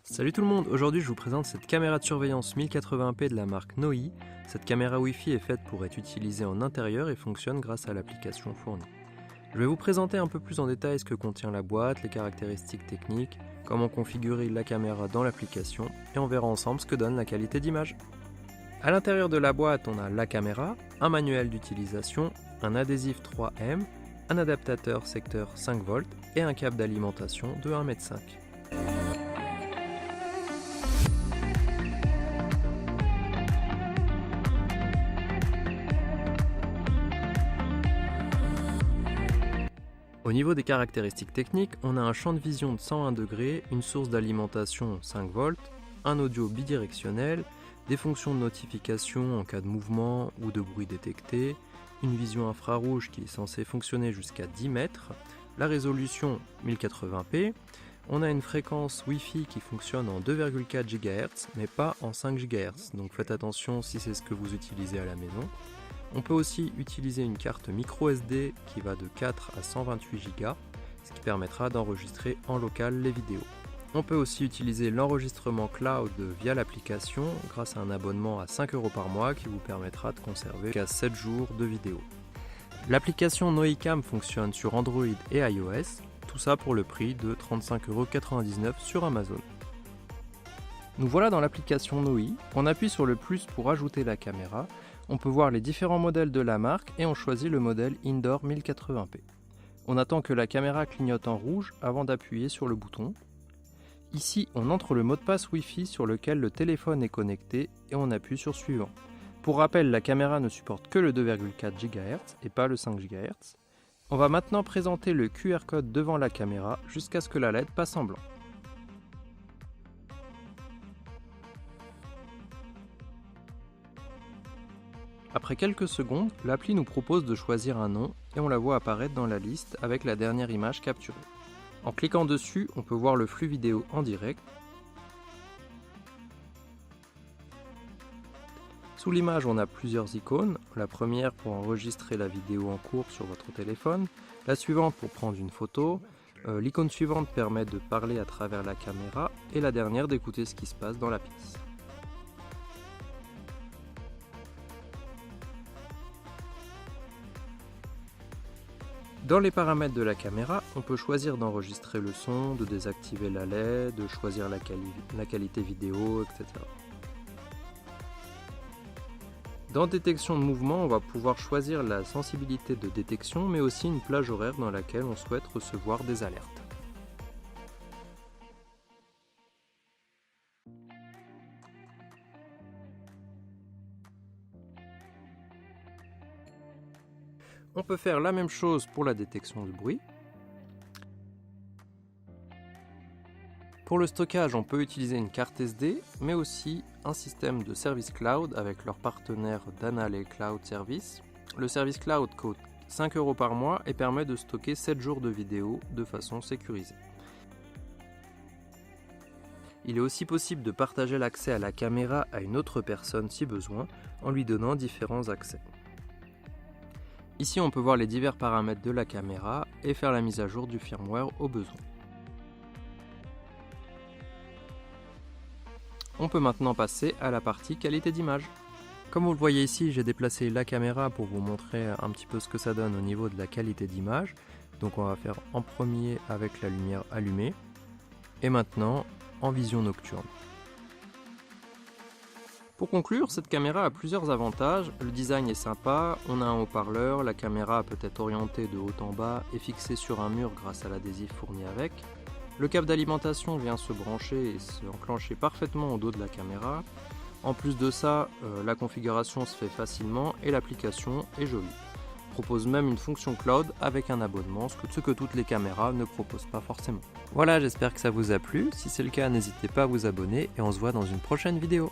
Salut tout le monde, aujourd'hui je vous présente cette caméra de surveillance 1080p de la marque Nohi. Cette caméra Wi-Fi est faite pour être utilisée en intérieur et fonctionne grâce à l'application fournie. Je vais vous présenter un peu plus en détail ce que contient la boîte, les caractéristiques techniques, comment configurer la caméra dans l'application et on verra ensemble ce que donne la qualité d'image. À l'intérieur de la boîte, on a la caméra, un manuel d'utilisation, un adhésif 3M, un adaptateur secteur 5V et un câble d'alimentation de 1,5 m. Au niveau des caractéristiques techniques, on a un champ de vision de 120 degrés, une source d'alimentation 5V, un audio bidirectionnel, des fonctions de notification en cas de mouvement ou de bruit détecté, une vision infrarouge qui est censée fonctionner jusqu'à 10 mètres, la résolution 1080p, on a une fréquence Wi-Fi qui fonctionne en 2,4 GHz mais pas en 5 GHz, donc faites attention si c'est ce que vous utilisez à la maison. On peut aussi utiliser une carte micro SD qui va de 4 à 128 Go, ce qui permettra d'enregistrer en local les vidéos. On peut aussi utiliser l'enregistrement cloud via l'application grâce à un abonnement à 5 € par mois qui vous permettra de conserver jusqu'à 7 jours de vidéos. L'application NohiCam fonctionne sur Android et iOS, tout ça pour le prix de 35,99 € sur Amazon. Nous voilà dans l'application Nohi, on appuie sur le plus pour ajouter la caméra, on peut voir les différents modèles de la marque et on choisit le modèle Indoor 1080p. On attend que la caméra clignote en rouge avant d'appuyer sur le bouton. Ici, on entre le mot de passe Wi-Fi sur lequel le téléphone est connecté et on appuie sur suivant. Pour rappel, la caméra ne supporte que le 2,4 GHz et pas le 5 GHz. On va maintenant présenter le QR code devant la caméra jusqu'à ce que la LED passe en blanc. Après quelques secondes, l'appli nous propose de choisir un nom et on la voit apparaître dans la liste avec la dernière image capturée. En cliquant dessus, on peut voir le flux vidéo en direct. Sous l'image, on a plusieurs icônes. La première pour enregistrer la vidéo en cours sur votre téléphone, la suivante pour prendre une photo, l'icône suivante permet de parler à travers la caméra et la dernière d'écouter ce qui se passe dans la pièce. Dans les paramètres de la caméra, on peut choisir d'enregistrer le son, de désactiver la LED, de choisir la qualité vidéo, etc. Dans détection de mouvement, on va pouvoir choisir la sensibilité de détection, mais aussi une plage horaire dans laquelle on souhaite recevoir des alertes. On peut faire la même chose pour la détection du bruit. Pour le stockage, on peut utiliser une carte SD, mais aussi un système de service cloud avec leur partenaire Danale Cloud Service. Le service cloud coûte 5 € par mois et permet de stocker 7 jours de vidéos de façon sécurisée. Il est aussi possible de partager l'accès à la caméra à une autre personne si besoin, en lui donnant différents accès. Ici, on peut voir les divers paramètres de la caméra et faire la mise à jour du firmware au besoin. On peut maintenant passer à la partie qualité d'image. Comme vous le voyez ici, j'ai déplacé la caméra pour vous montrer un petit peu ce que ça donne au niveau de la qualité d'image. Donc on va faire en premier avec la lumière allumée et maintenant en vision nocturne. Pour conclure, cette caméra a plusieurs avantages. Le design est sympa, on a un haut-parleur, la caméra peut être orientée de haut en bas et fixée sur un mur grâce à l'adhésif fourni avec. Le câble d'alimentation vient se brancher et se enclencher parfaitement au dos de la caméra. En plus de ça, la configuration se fait facilement et l'application est jolie. On propose même une fonction cloud avec un abonnement, ce que toutes les caméras ne proposent pas forcément. Voilà, j'espère que ça vous a plu. Si c'est le cas, n'hésitez pas à vous abonner et on se voit dans une prochaine vidéo.